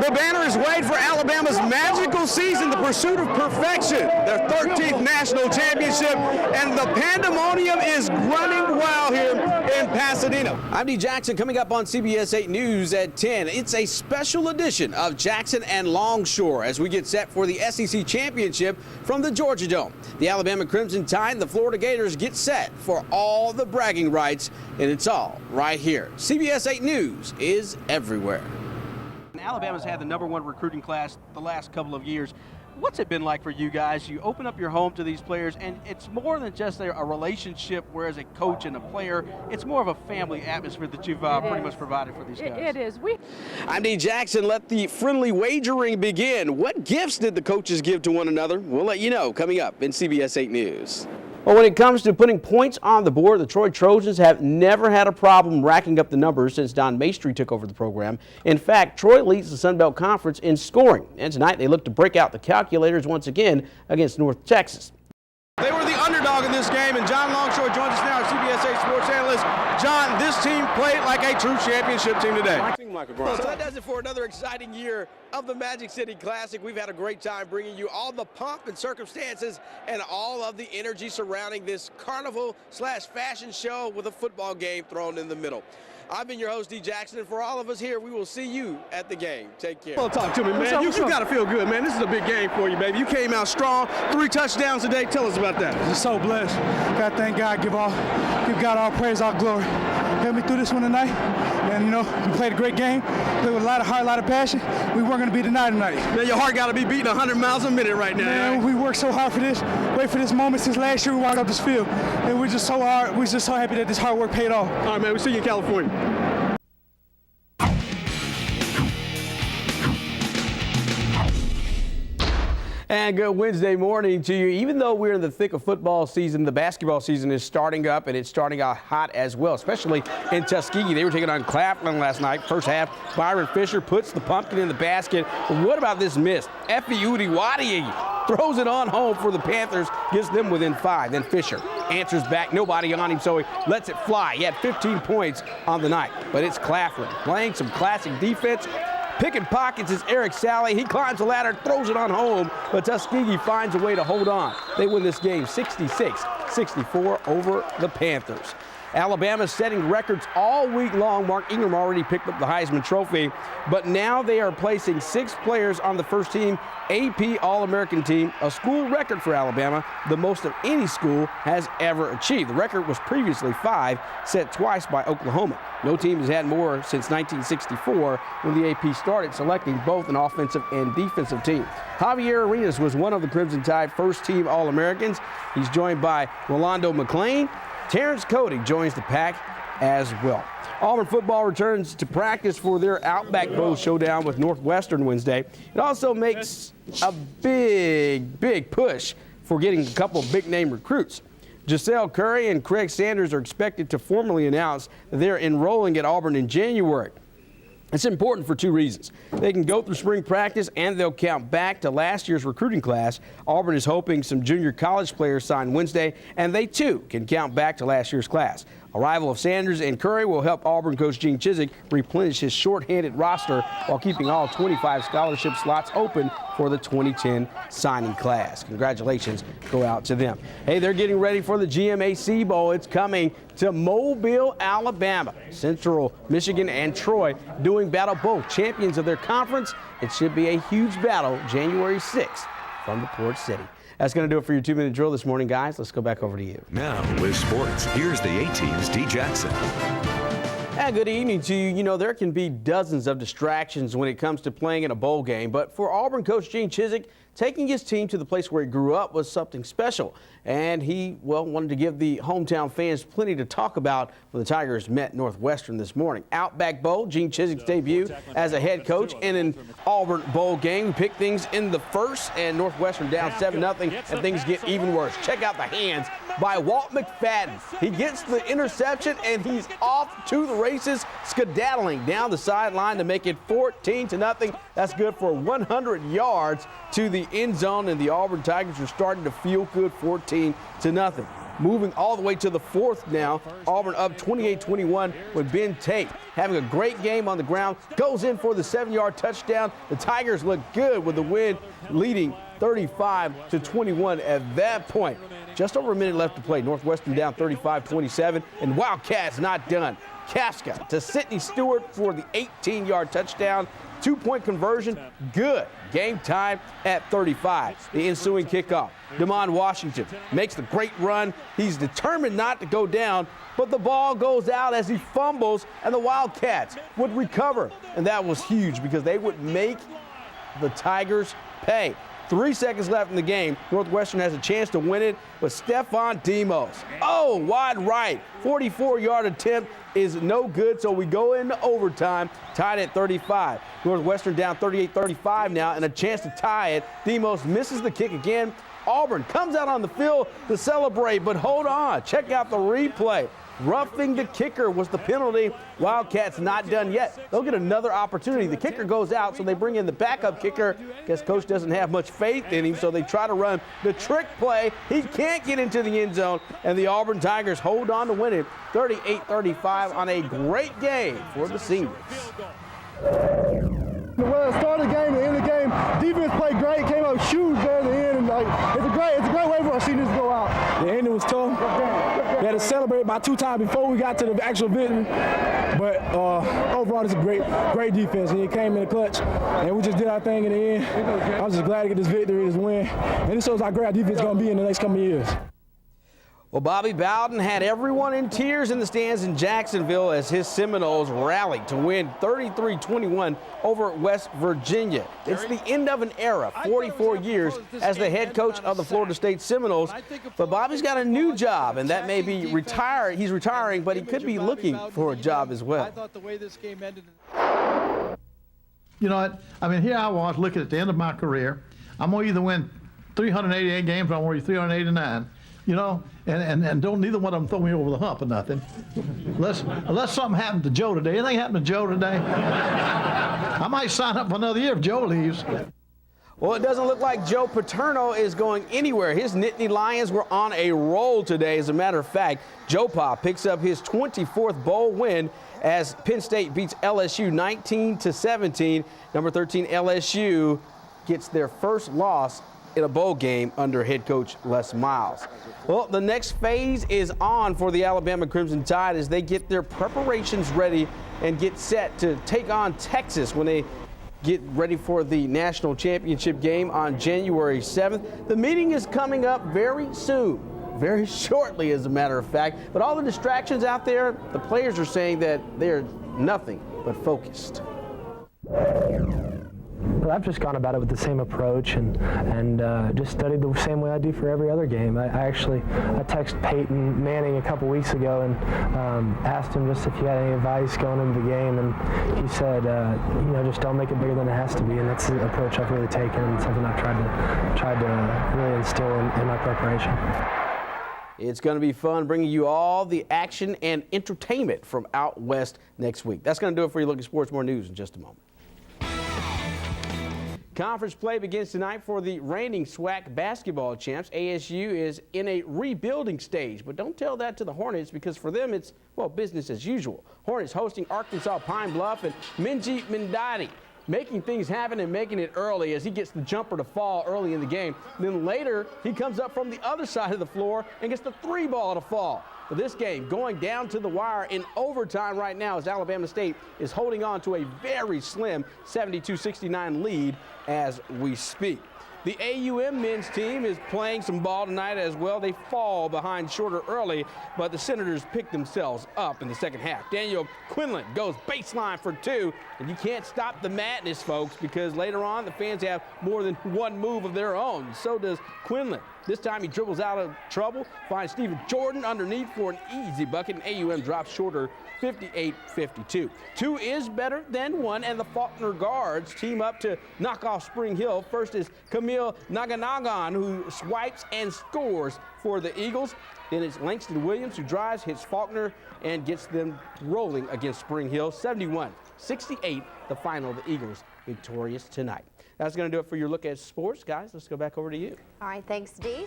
The banner is waved for Alabama's magical season, the pursuit of perfection, their 13th national championship, and the pandemonium is running wild here in Pasadena. I'm Dee Jackson, coming up on CBS 8 News at 10. It's a special edition of Jackson and Longshore as we get set for the SEC championship from the Georgia Dome. The Alabama Crimson Tide and the Florida Gators get set for all the bragging rights, and it's all right here. CBS 8 News is everywhere. Alabama's had the #1 recruiting class the last couple of years. What's it been like for you guys? You open up your home to these players, and it's more than just a relationship, whereas a coach and a player, it's more of a family atmosphere that you've pretty much provided for these guys. It is. I'm Dee Jackson. Let the friendly wagering begin. What gifts did the coaches give to one another? We'll let you know coming up in CBS 8 News. Well, when it comes to putting points on the board, the Troy Trojans have never had a problem racking up the numbers since Don Maestri took over the program. In fact, Troy leads the Sun Belt Conference in scoring, and tonight they look to break out the calculators once again against North Texas. They were the underdog in this game, and John Longshore joins us now, our CBS 8 sports analyst. John, this team played like a true championship team today. So that does it for another exciting year of the Magic City Classic. We've had a great time bringing you all the pomp and circumstances and all of the energy surrounding this carnival/fashion show with a football game thrown in the middle. I've been your host, Dee Jackson, and for all of us here, we will see you at the game. Take care. Well, talk to me, man. You got to feel good, man. This is a big game for you, baby. You came out strong, 3 touchdowns today. Tell us about that. Just so blessed. Got to thank God, give God all praise, all glory. Helped me through this one tonight. And, we played a great game. Played with a lot of heart, a lot of passion. We weren't going to be denied tonight. Man, your heart got to be beating 100 miles a minute right now. Man, we worked so hard for this. Wait for this moment since last year we walked up this field. And we're just so hard. We're just so happy that this hard work paid off. All right, man. We'll see you in California. And good Wednesday morning to you. Even though we're in the thick of football season, the basketball season is starting up, and it's starting out hot as well, especially in Tuskegee. They were taking on Claflin last night. First half, Byron Fisher puts the pumpkin in the basket. But what about this miss? Effie Udiwadi throws it on home for the Panthers, gets them within 5. Then Fisher answers back, nobody on him, so he lets it fly. He had 15 points on the night. But it's Claflin playing some classic defense. Picking pockets is Eric Sally. He climbs the ladder, throws it on home, but Tuskegee finds a way to hold on. They win this game 66-64 over the Panthers. Alabama setting records all week long. Mark Ingram already picked up the Heisman Trophy, but now they are placing 6 players on the first team AP All-American team, a school record for Alabama, the most of any school has ever achieved. The record was previously 5, set twice by Oklahoma. No team has had more since 1964 when the AP started selecting both an offensive and defensive team. Javier Arenas was one of the Crimson Tide first-team All-Americans. He's joined by Rolando McClain. Terrence Cody joins the pack as well. Auburn football returns to practice for their Outback Bowl showdown with Northwestern Wednesday. It also makes a big push for getting a couple big-name recruits. Giselle Curry and Craig Sanders are expected to formally announce that they're enrolling at Auburn in January. It's important for 2 reasons. They can go through spring practice and they'll count back to last year's recruiting class. Auburn is hoping some junior college players sign Wednesday, and they too can count back to last year's class. Arrival of Sanders and Curry will help Auburn coach Gene Chizik replenish his short-handed roster while keeping all 25 scholarship slots open for the 2010 signing class. Congratulations go out to them. Hey, they're getting ready for the GMAC Bowl. It's coming to Mobile, Alabama. Central Michigan and Troy doing battle, both champions of their conference. It should be a huge battle January 6th from the Port City. That's going to do it for your 2-minute drill this morning, guys. Let's go back over to you. Now with sports, here's the A-Team's Dee Jackson. And good evening to you. You know, there can be dozens of distractions when it comes to playing in a bowl game, but for Auburn coach Gene Chizik, taking his team to the place where he grew up was something special. And he, wanted to give the hometown fans plenty to talk about when the Tigers met Northwestern this morning. Outback Bowl, Gene Chizik's debut as a head coach in an Auburn Bowl game. We picked things in the first, and Northwestern down 7-0, and things get even worse. Check out the hands by Walt McFadden. He gets the interception, and he's off to the races, skedaddling down the sideline to make it 14-0. That's good for 100 yards to the end zone, and the Auburn Tigers are starting to feel good, 14-0. moving all the way to the fourth now. Auburn up 28-21 with Ben Tate having a great game on the ground. Goes in for the 7-yard touchdown. The Tigers look good with the win, leading 35-21 at that point. Just over a minute left to play. Northwestern down 35-27, and Wildcats not done. Kafka to Sidney Stewart for the 18-yard touchdown. 2-point conversion, good. Game time at 35. The ensuing kickoff. Damon Washington makes the great run. He's determined not to go down, but the ball goes out as he fumbles, and the Wildcats would recover. And that was huge because they would make the Tigers pay. 3 seconds left in the game. Northwestern has a chance to win it, but Stephon Demos, wide right. 44-yard attempt is no good, so we go into overtime, tied at 35. Northwestern down 38-35 now, and a chance to tie it. Demos misses the kick again. Auburn comes out on the field to celebrate, but hold on. Check out the replay. Roughing the kicker was the penalty. Wildcats not done yet. They'll get another opportunity. The kicker goes out, so they bring in the backup kicker. Guess coach doesn't have much faith in him, so they try to run the trick play. He can't get into the end zone, and the Auburn Tigers hold on to win it 38-35 on a great game for the seniors. Well, the start of the game, the end of the game, defense played great, came up shooting there at the end, and it's a great way for our seniors to go out. The ending was tough. We had to celebrate about 2 times before we got to the actual victory. But overall, it's a great defense, and it came in the clutch, and we just did our thing in the end. I was just glad to get this victory, this win, and it shows how great our defense is going to be in the next couple of years. Well, Bobby Bowden had everyone in tears in the stands in Jacksonville as his Seminoles rallied to win 33-21 over West Virginia. It's the end of an era, 44 years as the head coach of the Florida State Seminoles. But Bobby's got a new job, and that may be retired. He's retiring, but he could be looking for a job as well. I thought the way this game ended. You know what? I mean, here I was looking at the end of my career. I'm going to either win 388 games or I'm going to win 389. You know, and don't neither one of them throw me over the hump or nothing. Unless something happened to Joe today. Anything happened to Joe today? I might sign up for another year if Joe leaves. Well, it doesn't look like Joe Paterno is going anywhere. His Nittany Lions were on a roll today. As a matter of fact, Joe Pa picks up his 24th bowl win as Penn State beats LSU 19-17. Number 13 LSU gets their first loss in a bowl game under head coach Les Miles. Well, the next phase is on for the Alabama Crimson Tide as they get their preparations ready and get set to take on Texas when they get ready for the national championship game on January 7th. The meeting is coming up very soon, very shortly as a matter of fact. But all the distractions out there, the players are saying that they're nothing but focused. But I've just gone about it with the same approach and just studied the same way I do for every other game. I texted Peyton Manning a couple weeks ago and asked him just if he had any advice going into the game, and he said, just don't make it bigger than it has to be, and that's the approach I've really taken and something I've tried to really instill in my preparation. It's going to be fun bringing you all the action and entertainment from out west next week. That's going to do it for you. Look at sports, more news in just a moment. Conference play begins tonight for the reigning SWAC basketball champs. ASU is in a rebuilding stage, but don't tell that to the Hornets because for them it's, well, business as usual. Hornets hosting Arkansas Pine Bluff and Minji Mindadi making things happen and making it early as he gets the jumper to fall early in the game. Then later he comes up from the other side of the floor and gets the 3-ball to fall. But this game going down to the wire in overtime right now as Alabama State is holding on to a very slim 72-69 lead as we speak. The AUM men's team is playing some ball tonight as well. They fall behind shorter early, but the Senators pick themselves up in the second half. Daniel Quinlan goes baseline for 2, and you can't stop the madness, folks, because later on the fans have more than one move of their own. So does Quinlan. This time he dribbles out of trouble, finds Stephen Jordan underneath for an easy bucket, and AUM drops shorter 58-52. 2 is better than 1, and the Faulkner guards team up to knock off Spring Hill. First is Camille Naganagan, who swipes and scores for the Eagles. Then it's Langston Williams who drives, hits Faulkner, and gets them rolling against Spring Hill. 71-68, the final. The Eagles victorious tonight. That's going to do it for your look at sports. Guys, let's go back over to you. All right, thanks, Dee.